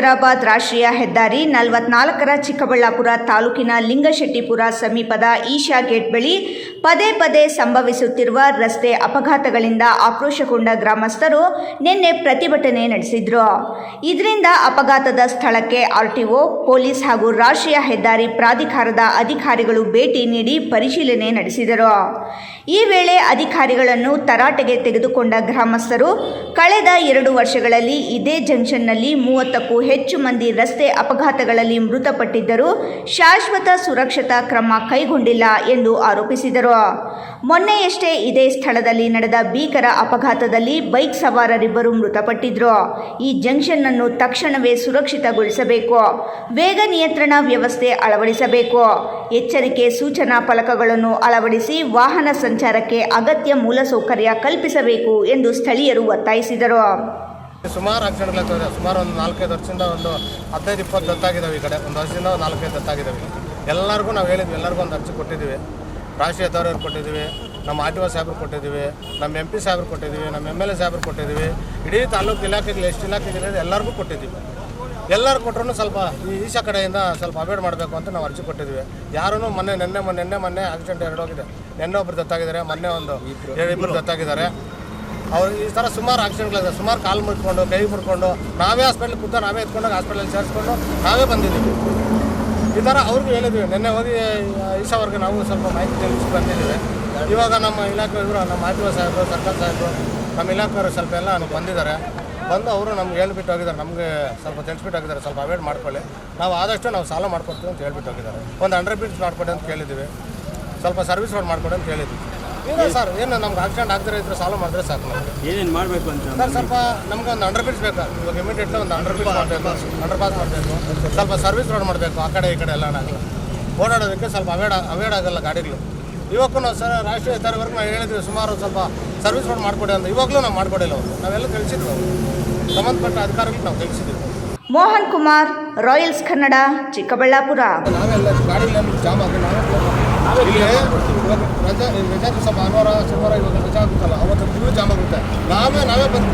ಹೈದರಾಬಾದ್ ರಾಷ್ಟ್ರೀಯ ಹೆದ್ದಾರಿ 44ರ ಚಿಕ್ಕಬಳ್ಳಾಪುರ ತಾಲೂಕಿನ ಲಿಂಗಶೆಟ್ಟಿಪುರ ಸಮೀಪದ ಈಶಾ ಗೇಟ್ ಬಳಿ ಪದೇ ಪದೇ ಸಂಭವಿಸುತ್ತಿರುವ ರಸ್ತೆ ಅಪಘಾತಗಳಿಂದ ಆಕ್ರೋಶಗೊಂಡ ಗ್ರಾಮಸ್ಥರು ನಿನ್ನೆ ಪ್ರತಿಭಟನೆ ನಡೆಸಿದರು. ಇದರಿಂದ ಅಪಘಾತದ ಸ್ಥಳಕ್ಕೆ ಆರ್ಟಿಒ, ಪೊಲೀಸ್ ಹಾಗೂ ರಾಷ್ಟ್ರೀಯ ಹೆದ್ದಾರಿ ಪ್ರಾಧಿಕಾರದ ಅಧಿಕಾರಿಗಳು ಭೇಟಿ ನೀಡಿ ಪರಿಶೀಲನೆ ನಡೆಸಿದರು. ಈ ವೇಳೆ ಅಧಿಕಾರಿಗಳನ್ನು ತರಾಟೆಗೆ ತೆಗೆದುಕೊಂಡ ಗ್ರಾಮಸ್ಥರು ಕಳೆದ 2 ವರ್ಷಗಳಲ್ಲಿ ಇದೇ ಜಂಕ್ಷನ್ನಲ್ಲಿ 30ಕ್ಕೂ ಹೆಚ್ಚು ಮಂದಿ ರಸ್ತೆ ಅಪಘಾತಗಳಲ್ಲಿ ಮೃತಪಟ್ಟಿದ್ದರೂ ಶಾಶ್ವತ ಸುರಕ್ಷತಾ ಕ್ರಮ ಕೈಗೊಂಡಿಲ್ಲ ಎಂದು ಆರೋಪಿಸಿದರು. ಮೊನ್ನೆಯಷ್ಟೇ ಇದೇ ಸ್ಥಳದಲ್ಲಿ ನಡೆದ ಭೀಕರ ಅಪಘಾತದಲ್ಲಿ ಬೈಕ್ ಸವಾರರಿಬ್ಬರು ಮೃತಪಟ್ಟಿದ್ದರು. ಈ ಜಂಕ್ಷನ್ ಅನ್ನು ತಕ್ಷಣವೇ ಸುರಕ್ಷಿತಗೊಳಿಸಬೇಕು, ವೇಗ ನಿಯಂತ್ರಣ ವ್ಯವಸ್ಥೆ ಅಳವಡಿಸಬೇಕು, ಎಚ್ಚರಿಕೆ ಸೂಚನಾ ಫಲಕಗಳನ್ನು ಅಳವಡಿಸಿ ವಾಹನ ಸಂಚಾರಕ್ಕೆ ಅಗತ್ಯ ಮೂಲಸೌಕರ್ಯ ಕಲ್ಪಿಸಬೇಕು ಎಂದು ಸ್ಥಳೀಯರು ಒತ್ತಾಯಿಸಿದರು. ಸುಮಾರು ಆಕ್ಸಿಡೆಂಟ್ಗಳಾಗ್ತದೆ. ಸುಮಾರು ಒಂದು 4-5 ವರ್ಷದಿಂದ ಒಂದು 15-20 ದತ್ತಾಗಿದ್ದಾವೆ. ಈ ಕಡೆ ಒಂದು ವರ್ಷದಿಂದ 4-5 ದತ್ತಾಗಿದ್ದಾವೆ. ಎಲ್ಲರಿಗೂ ನಾವು ಹೇಳಿದ್ವಿ, ಎಲ್ಲರಿಗೂ ಒಂದು ಅರ್ಜಿ ಕೊಟ್ಟಿದ್ದೀವಿ. ರಾಷ್ಟ್ರೀಯ ಹೆದ್ದಾರಿಯವ್ರು ಕೊಟ್ಟಿದ್ದೀವಿ, ನಮ್ಮ ಆರ್ಟಿಒ ಸಾಹೇಬ್ರು ಕೊಟ್ಟಿದ್ದೀವಿ, ನಮ್ಮ MP ಸಾಹೇಬ್ರು ಕೊಟ್ಟಿದ್ದೀವಿ, ನಮ್ಮ MLA ಸಾಹೇಬ್ರು ಕೊಟ್ಟಿದ್ದೀವಿ, ಇಡೀ ತಾಲೂಕು ಇಲಾಖೆಗಳು ಎಷ್ಟು ಇಲಾಖೆಗಳಿದೆ ಎಲ್ಲರಿಗೂ ಕೊಟ್ಟಿದ್ದೀವಿ. ಎಲ್ಲರೂ ಕೊಟ್ಟರು ಸ್ವಲ್ಪ ಈ ಈಶಾ ಕಡೆಯಿಂದ ಸ್ವಲ್ಪ ಅವಾಯ್ಡ್ ಮಾಡಬೇಕು ಅಂತ ನಾವು ಅರ್ಜಿ ಕೊಟ್ಟಿದ್ದೀವಿ. ಯಾರೂ ಮೊನ್ನೆ ಆಕ್ಸಿಡೆಂಟ್ 2 ಹೋಗಿದೆ. ನಿನ್ನೆ ಒಬ್ಬರು ದತ್ತಾಗಿದ್ದಾರೆ, ಮೊನ್ನೆ ಇಬ್ಬರು ದತ್ತಾಗಿದ್ದಾರೆ. ಅವ್ರು ಈ ಥರ ಸುಮಾರು ಆಕ್ಸಿಡೆಂಟ್ಗಳಿದೆ. ಸುಮಾರು ಕಾಲು ಮುಟ್ಕೊಂಡು, ಕೈ ಮುಟ್ಕೊಂಡು ನಾವೇ ಹಾಸ್ಪಿಟ್ಲಿಗೆ ಕೂತ ನಾವೇ ಎತ್ಕೊಂಡೋಗಿ ಹಾಸ್ಪಿಟಲಲ್ಲಿ ಸೇರಿಸ್ಕೊಂಡು ನಾವೇ ಬಂದಿದ್ದೀವಿ. ಈ ಥರ ಅವ್ರಿಗೂ ಹೇಳಿದ್ವಿ. ನಿನ್ನೆ ಹೋಗಿ ಈಶಾವರೆಗೆ ನಾವು ಸ್ವಲ್ಪ ಮಾಹಿತಿ ತಿಳಿಸಿ ಬಂದಿದ್ದೀವಿ. ಇವಾಗ ನಮ್ಮ ಇಲಾಖೆ ಇವರು, ನಮ್ಮ ಆರ್ಟಿಒ ಸಾಹೇಬರು, ಸರ್ಕಾರ ಸಾಹೇಬರು, ನಮ್ಮ ಇಲಾಖೆಯವರು ಸ್ವಲ್ಪ ಎಲ್ಲ ಬಂದಿದ್ದಾರೆ. ಬಂದು ಅವರು ನಮ್ಗೆ ಹೇಳ್ಬಿಟ್ಟು ಹೋಗಿದ್ದಾರೆ, ನಮಗೆ ಸ್ವಲ್ಪ ತಿಳಿಸ್ಬಿಟ್ಟು ಹೋಗಿದ್ದಾರೆ, ಸ್ವಲ್ಪ ಅವಾಯ್ಡ್ ಮಾಡ್ಕೊಳ್ಳಿ, ನಾವು ಆದಷ್ಟು ನಾವು ಸಾಲ ಮಾಡ್ಕೊಡ್ತೀವಿ ಅಂತ ಹೇಳ್ಬಿಟ್ಟು ಹೋಗಿದ್ದಾರೆ. ಒಂದು 100 ಫೀಟ್ಸ್ ಮಾಡ್ಕೊಡಿ ಅಂತ ಕೇಳಿದ್ದೀವಿ, ಸ್ವಲ್ಪ ಸರ್ವಿಸ್ ರೋಡ್ ಮಾಡ್ಕೊಡಿ ಅಂತ ಹೇಳಿದ್ವಿ. ಇಲ್ಲ ಸರ್, ಏನು ನಮ್ಗೆ ಆಕ್ಸಿಡೆಂಟ್ ಆಗ್ತಾರೆ ಇದ್ರೆ ಸಾಲ ಮಾಡಿದ್ರೆ ಸಾಕು. ನಮಗೆ ಏನೇನು ಮಾಡಬೇಕು ಅಂತ ಸರ್, ಸ್ವಲ್ಪ ನಮ್ಗೆ ಒಂದು 100 ಫೀಟ್ಸ್ ಬೇಕು. ಇವಾಗ ಇಮಿಡಿಯೇಟ್ಲಿ ಒಂದು 100 ಫೀಟ್ಸ್ ಮಾಡಬೇಕು, 100 ಪಾಸ್ ಮಾಡಬೇಕು, ಸ್ವಲ್ಪ ಸರ್ವಿಸ್ ರೋಡ್ ಮಾಡಬೇಕು. ಆ ಕಡೆ ಈ ಕಡೆ ಎಲ್ಲ ಆಗಲ್ಲ, ಓಡಾಡೋದಕ್ಕೆ ಸ್ವಲ್ಪ ಅವಾಯ್ಡ್ ಆಗಲ್ಲ ಗಾಡಿಗಳು. ಇವಾಗೂ ನಾವು ಸರ್ ರಾಷ್ಟ್ರೀಯ ಹೆದ್ದಾರಿವರೆಗೂ ನಾವು ಹೇಳಿದ್ವಿ, ಸುಮಾರು ಸ್ವಲ್ಪ ಸರ್ವಿಸ್ ರೋಡ್ ಮಾಡಿಕೊಡಿ ಅಂತ. ಇವಾಗಲೂ ನಾವು ಮಾಡಿಕೊಡಿಲ್ಲ. ನಾವೆಲ್ಲ ತಿಳಿಸಿದ್ವಿ, ಸಂಬಂಧಪಟ್ಟ ಅಧಿಕಾರಿಗಳು ನಾವು ತಿಳಿಸಿದ್ವಿ. ಮೋಹನ್ ಕುಮಾರ್, ರಾಯಲ್ಸ್ ಕನ್ನಡ, ಚಿಕ್ಕಬಳ್ಳಾಪುರ. ನಾವೆಲ್ಲ ಗಾಡಿಗಳಲ್ಲಿ ಜಾಮ್ ಆಗಿ ನಾವೇ ಇವಾಗ ರಜಾ ದಿವಸ ಭಾನುವಾರ ಶನಿವಾರ ಇವಾಗ ರಜಾ ಆಗುತ್ತಲ್ಲ, ಅವತ್ತು ಫುಲ್ ಜಾಮ್ ಆಗುತ್ತೆ. ನಾವೇ ಬಂದು